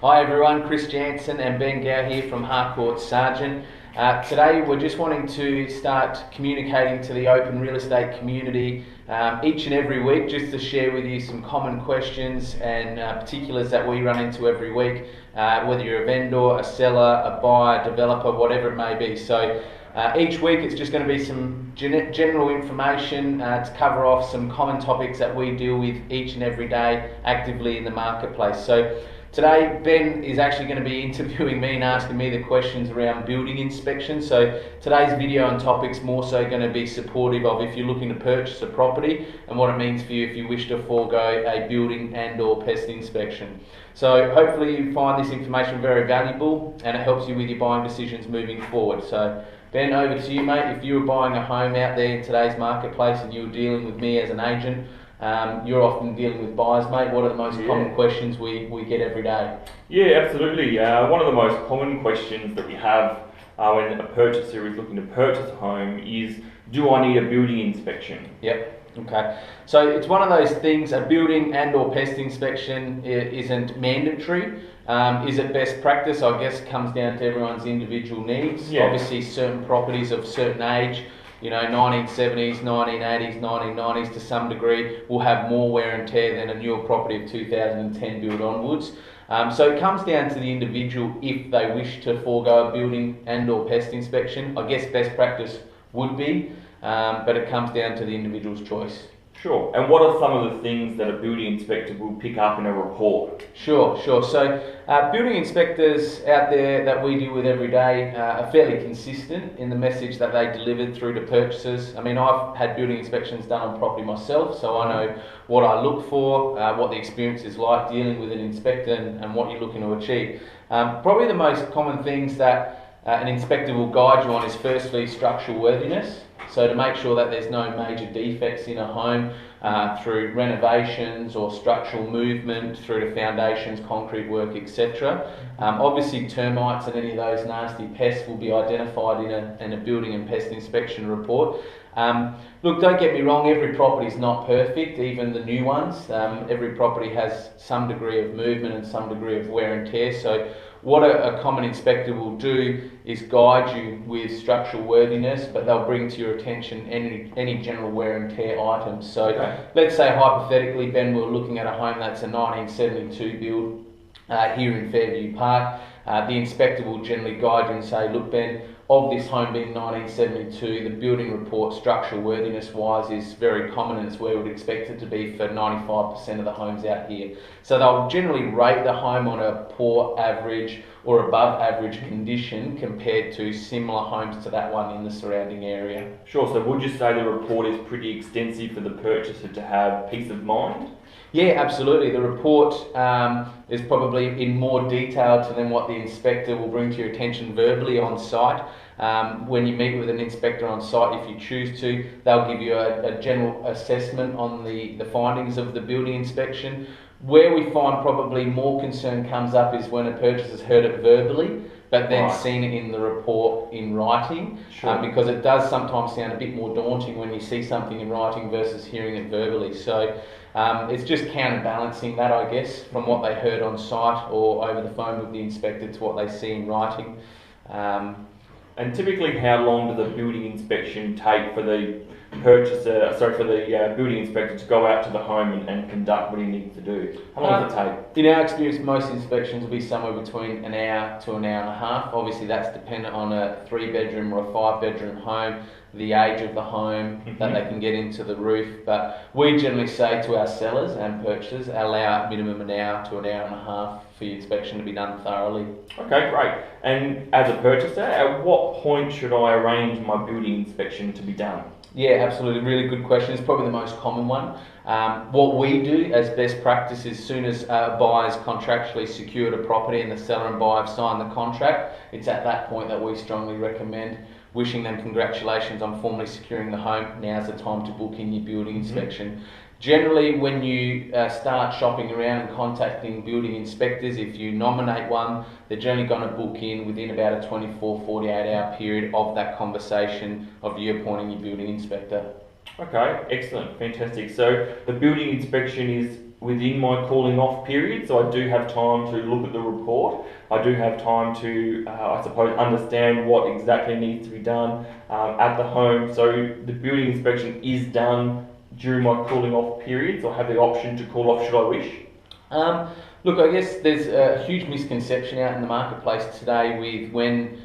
Hi everyone, Chris Jansen and Ben Gow here from Harcourt Sargent. Today we're just wanting to start communicating to the open real estate community each and every week, just to share with you some common questions and particulars that we run into every week, whether you're a vendor, a seller, a buyer, developer, whatever it may be. So each week it's just going to be some general information to cover off some common topics that we deal with each and every day actively in the marketplace. So today, Ben is actually going to be interviewing me and asking me the questions around building inspection. So today's video and topic's more so going to be supportive of if you're looking to purchase a property and what it means for you if you wish to forego a building and or pest inspection. So hopefully you find this information very valuable and it helps you with your buying decisions moving forward. So Ben, over to you, mate. If you were buying a home out there in today's marketplace and you were dealing with me as an agent, you're often dealing with buyers, mate. What are the most common questions we get every day? Yeah, absolutely. One of the most common questions that we have when a purchaser is looking to purchase a home is, do I need a building inspection? Yep. Okay. So it's one of those things, a building and or pest inspection isn't mandatory. Is it best practice? I guess it comes down to everyone's individual needs. Yeah. Obviously certain properties of certain age, 1970s, 1980s, 1990s to some degree, will have more wear and tear than a newer property of 2010 build onwards. So it comes down to the individual if they wish to forego a building and or pest inspection. I guess best practice would be, but it comes down to the individual's choice. Sure. And what are some of the things that a building inspector will pick up in a report? Sure. So building inspectors out there that we deal with every day are fairly consistent in the message that they delivered through to purchasers. I mean, I've had building inspections done on property myself, so I know what I look for, what the experience is like dealing with an inspector and what you're looking to achieve. Probably the most common things that an inspector will guide you on is firstly structural worthiness. So to make sure that there's no major defects in a home through renovations or structural movement through to foundations, concrete work, etc. Obviously termites and any of those nasty pests will be identified in a building and pest inspection report. Look, don't get me wrong, every property is not perfect, even the new ones. Every property has some degree of movement and some degree of wear and tear. So what a common inspector will do is guide you with structural worthiness, but they'll bring to your attention any general wear and tear items. So let's say hypothetically, Ben, we're looking at a home that's a 1972 build here in Fairview Park. The inspector will generally guide you and say, look, Ben, of this home being 1972, the building report structural worthiness wise is very common and it's where we'd expect it to be for 95% of the homes out here. So they'll generally rate the home on a poor, average or above average condition compared to similar homes to that one in the surrounding area. Sure, so would you say the report is pretty extensive for the purchaser to have peace of mind? Yeah, absolutely. The report is probably in more detail than what the inspector will bring to your attention verbally on site. When you meet with an inspector on site, if you choose to, they'll give you a general assessment on the findings of the building inspection. Where we find probably more concern comes up is when a purchaser's heard it verbally, but then seen it in the report in writing, because it does sometimes sound a bit more daunting when you see something in writing versus hearing it verbally. So it's just counterbalancing that, I guess, from what they heard on site or over the phone with the inspector to what they see in writing. And typically, how long does a building inspection take for the building inspector to go out to the home and conduct what he needs to do? How long does it take? In our experience, most inspections will be somewhere between an hour to an hour and a half. Obviously, that's dependent on a 3-bedroom or a 5-bedroom home, the age of the home, that they can get into the roof. But we generally say to our sellers and purchasers, allow at minimum an hour to an hour and a half for your inspection to be done thoroughly. Okay, great. And as a purchaser, at what point should I arrange my building inspection to be done? Yeah, absolutely. Really good question. It's probably the most common one. What we do as best practice is, as soon as buyers contractually secured a property and the seller and buyer have signed the contract, it's at that point that we strongly recommend wishing them congratulations on formally securing the home. Now's the time to book in your building inspection. Generally, when you start shopping around and contacting building inspectors, if you nominate one, they're generally going to book in within about a 48 hour period of that conversation of you appointing your building inspector. Okay, excellent, fantastic. So the building inspection is within my cooling off period, so I do have time to look at the report. I do have time to, I suppose, understand what exactly needs to be done at the home. So the building inspection is done during my cooling off period, so I have the option to cool off should I wish. Look, I guess there's a huge misconception out in the marketplace today with when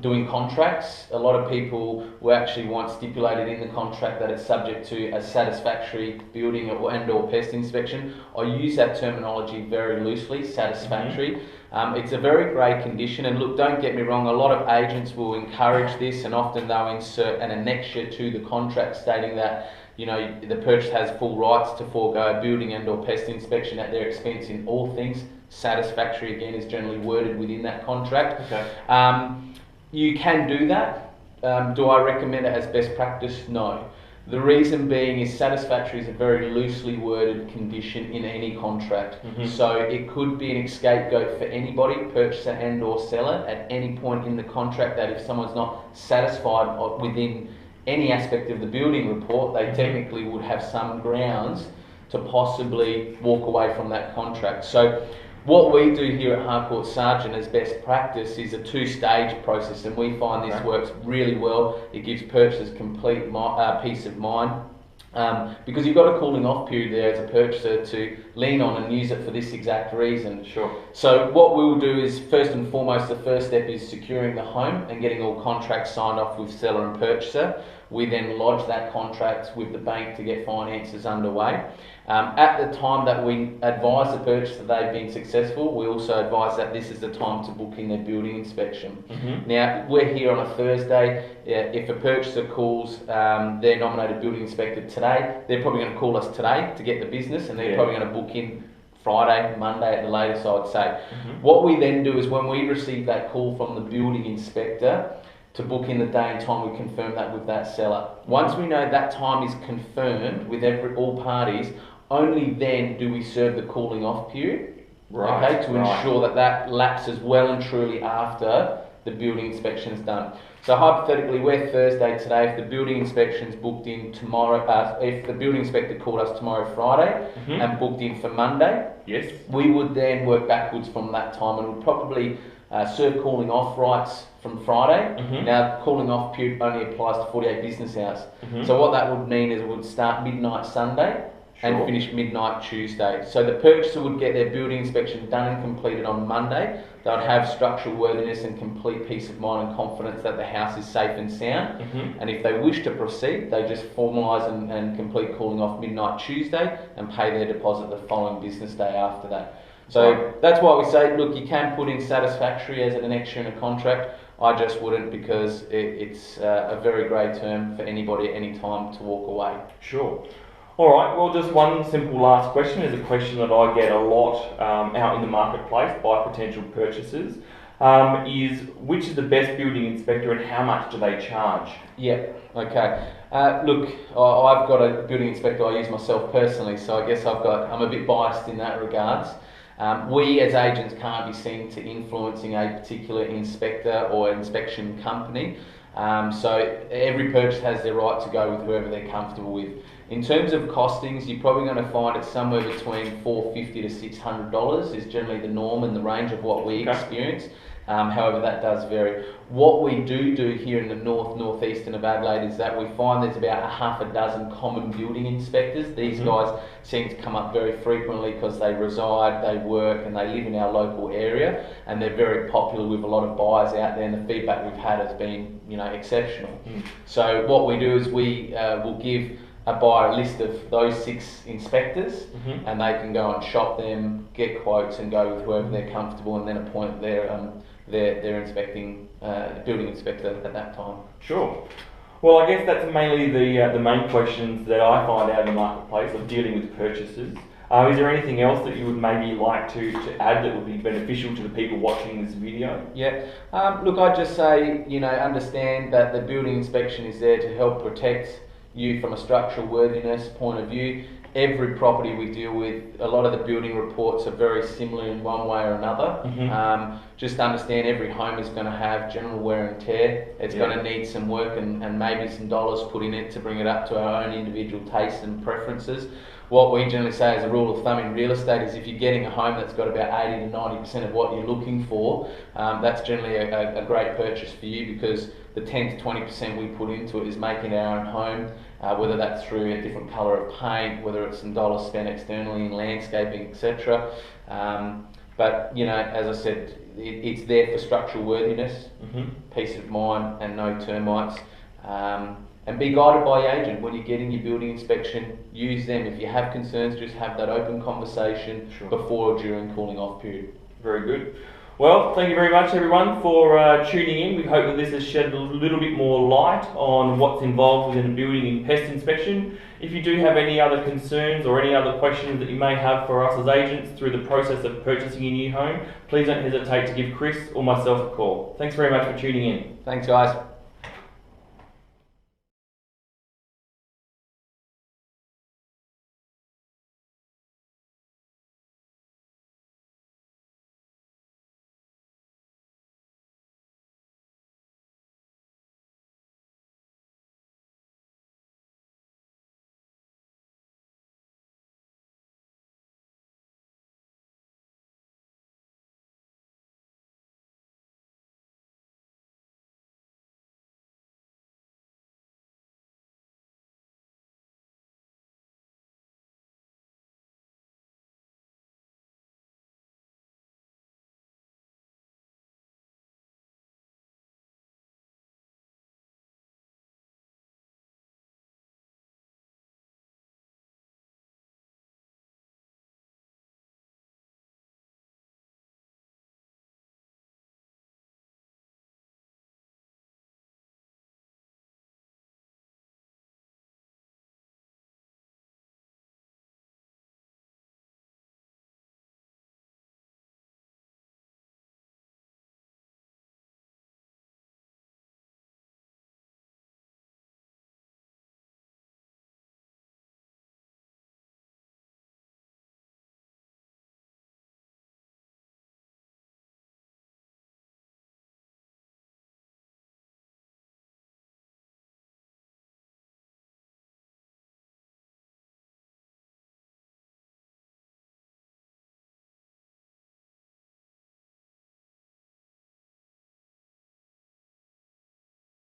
doing contracts. A lot of people will actually want stipulated in the contract that it's subject to a satisfactory building and/or pest inspection. I use that terminology very loosely, satisfactory. It's a very grey condition, and look, don't get me wrong, a lot of agents will encourage this, and often they'll insert an annexure to the contract stating that the purchaser has full rights to forgo a building and/or pest inspection at their expense in all things. Satisfactory, again, is generally worded within that contract. Okay. You can do that. Do I recommend it as best practice? No. The reason being is satisfactory is a very loosely worded condition in any contract. So it could be an scapegoat for anybody, purchaser and/or seller, at any point in the contract, that if someone's not satisfied within any aspect of the building report, they technically would have some grounds to possibly walk away from that contract. So what we do here at Harcourt Sargent as best practice is a two-stage process, and we find this works really well. It gives purchasers complete peace of mind, because you've got a cooling off period there as a purchaser to lean on and use it for this exact reason. Sure. So what we'll do is, first and foremost, the first step is securing the home and getting all contracts signed off with seller and purchaser. We then lodge that contract with the bank to get finances underway. At the time that we advise the purchaser they've been successful, we also advise that this is the time to book in their building inspection. Now, we're here on a Thursday. If a purchaser calls their nominated building inspector today, they're probably going to call us today to get the business, and they're probably going to book in Friday, Monday at the latest, I'd say. What we then do is, when we receive that call from the building inspector to book in the day and time, we confirm that with that seller. Once we know that time is confirmed with all parties, only then do we serve the cooling off period, to ensure that that lapses well and truly after the building inspection is done. So hypothetically, we're Thursday today. If the building inspection's booked in tomorrow, if the building inspector called us tomorrow, Friday, and booked in for Monday, we would then work backwards from that time, and would probably serve cooling off rights from Friday. Now, cooling off period only applies to 48 business hours. So what that would mean is it would start midnight Sunday and finish midnight Tuesday. So the purchaser would get their building inspection done and completed on Monday. They would have structural worthiness and complete peace of mind and confidence that the house is safe and sound. And if they wish to proceed, they just formalise and complete cooling off midnight Tuesday and pay their deposit the following business day after that. So that's why we say, look, you can put in satisfactory as an extra in a contract. I just wouldn't, because it's a very grey term for anybody at any time to walk away. Sure. All right, well, just one simple last question is a question that I get a lot out in the marketplace by potential purchasers, is which is the best building inspector and how much do they charge? Yeah, okay. Look, I've got a building inspector I use myself personally, so I guess I'm a bit biased in that regards. We as agents can't be seen to influencing a particular inspector or inspection company. So every purchase has their right to go with whoever they're comfortable with. In terms of costings, you're probably going to find it somewhere between $450 to $600 is generally the norm and the range of what we experience. However, that does vary. What we do here in the northeastern of Adelaide is that we find there's about half a dozen common building inspectors. These guys seem to come up very frequently because they reside, they work, and they live in our local area, and they're very popular with a lot of buyers out there, and the feedback we've had has been, exceptional. So what we do is we will give a buyer a list of those 6 inspectors, and they can go and shop them, get quotes, and go with whoever they're comfortable, and then appoint their inspecting building inspector at that time. Sure. Well, I guess that's mainly the main questions that I find out in the marketplace of dealing with purchases. Is there anything else that you would maybe like to add that would be beneficial to the people watching this video? Yeah. Look, I'd just say, understand that the building inspection is there to help protect you from a structural worthiness point of view. Every property we deal with, a lot of the building reports are very similar in one way or another. Just understand every home is going to have general wear and tear. It's going to need some work and maybe some dollars put in it to bring it up to our own individual tastes and preferences. what we generally say as a rule of thumb in real estate is if you're getting a home that's got about 80 to 90% of what you're looking for, that's generally a great purchase for you, because the 10 to 20% we put into it is making our own home, whether that's through a different colour of paint, whether it's some dollars spent externally in landscaping, etc. But you know, as I said, it's there for structural worthiness, peace of mind, and no termites. And be guided by your agent when you're getting your building inspection. Use them. If you have concerns, just have that open conversation before or during cooling off period. Very good. Well, thank you very much everyone for tuning in. We hope that this has shed a little bit more light on what's involved within a building and pest inspection. If you do have any other concerns or any other questions that you may have for us as agents through the process of purchasing a new home, please don't hesitate to give Chris or myself a call. Thanks very much for tuning in. Thanks guys.